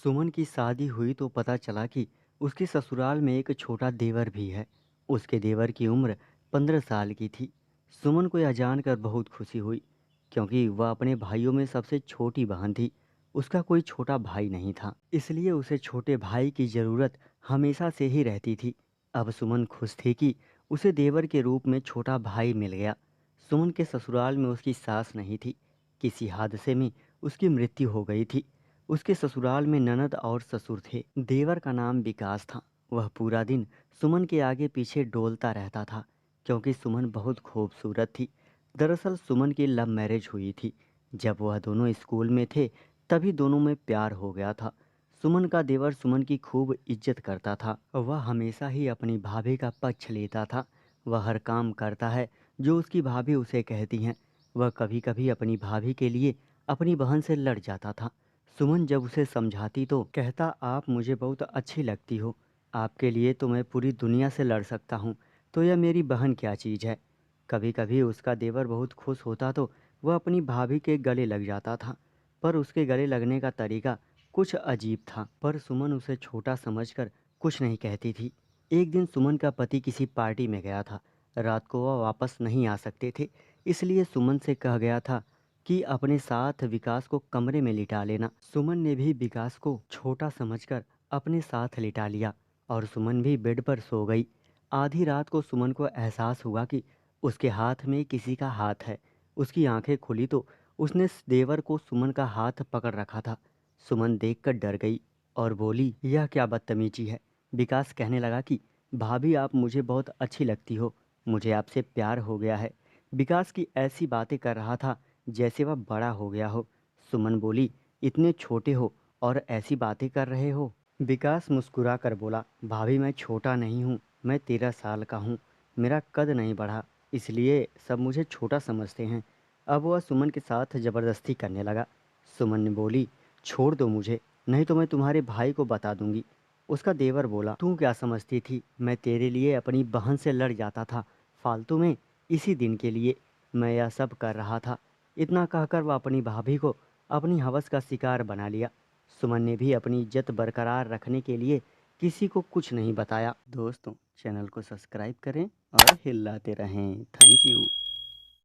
सुमन की शादी हुई तो पता चला कि उसके ससुराल में एक छोटा देवर भी है। उसके देवर की उम्र 15 साल की थी। सुमन को यह जानकर बहुत खुशी हुई, क्योंकि वह अपने भाइयों में सबसे छोटी बहन थी। उसका कोई छोटा भाई नहीं था, इसलिए उसे छोटे भाई की ज़रूरत हमेशा से ही रहती थी। अब सुमन खुश थी कि उसे देवर के रूप में छोटा भाई मिल गया। सुमन के ससुराल में उसकी सास नहीं थी। किसी हादसे में उसकी मृत्यु हो गई थी। उसके ससुराल में ननद और ससुर थे। देवर का नाम विकास था। वह पूरा दिन सुमन के आगे पीछे डोलता रहता था, क्योंकि सुमन बहुत खूबसूरत थी। दरअसल सुमन की लव मैरिज हुई थी। जब वह दोनों स्कूल में थे तभी दोनों में प्यार हो गया था। सुमन का देवर सुमन की खूब इज्जत करता था। वह हमेशा ही अपनी भाभी का पक्ष लेता था। वह हर काम करता है जो उसकी भाभी उसे कहती हैं। वह कभी कभी अपनी भाभी के लिए अपनी बहन से लड़ जाता था। सुमन जब उसे समझाती तो कहता, आप मुझे बहुत अच्छी लगती हो, आपके लिए तो मैं पूरी दुनिया से लड़ सकता हूँ, तो यह मेरी बहन क्या चीज़ है। कभी कभी उसका देवर बहुत खुश होता तो वह अपनी भाभी के गले लग जाता था, पर उसके गले लगने का तरीका कुछ अजीब था। पर सुमन उसे छोटा समझकर कुछ नहीं कहती थी। एक दिन सुमन का पति किसी पार्टी में गया था। रात को वह वापस नहीं आ सकते थे, इसलिए सुमन से कहा गया था कि अपने साथ विकास को कमरे में लिटा लेना। सुमन ने भी विकास को छोटा समझकर अपने साथ लिटा लिया और सुमन भी बेड पर सो गई। आधी रात को सुमन को एहसास हुआ कि उसके हाथ में किसी का हाथ है। उसकी आंखें खुली तो उसने देवर को सुमन का हाथ पकड़ रखा था। सुमन देखकर डर गई और बोली, यह क्या बदतमीजी है। विकास कहने लगा कि भाभी, आप मुझे बहुत अच्छी लगती हो, मुझे आपसे प्यार हो गया है। विकास की ऐसी बातें कर रहा था जैसे वह बड़ा हो गया हो। सुमन बोली, इतने छोटे हो और ऐसी बातें कर रहे हो। विकास मुस्कुरा कर बोला, भाभी मैं छोटा नहीं हूँ, मैं 13 साल का हूँ। मेरा कद नहीं बढ़ा, इसलिए सब मुझे छोटा समझते हैं। अब वह सुमन के साथ ज़बरदस्ती करने लगा। सुमन ने बोली, छोड़ दो मुझे, नहीं तो मैं तुम्हारे भाई को बता दूंगी। उसका देवर बोला, तू क्या समझती थी, मैं तेरे लिए अपनी बहन से लड़ जाता था फालतू में, इसी दिन के लिए मैं यह सब कर रहा था। इतना कहकर वह अपनी भाभी को अपनी हवस का शिकार बना लिया। सुमन ने भी अपनी इज्जत बरकरार रखने के लिए किसी को कुछ नहीं बताया। दोस्तों, चैनल को सब्सक्राइब करें और हिलाते रहें। Thank you.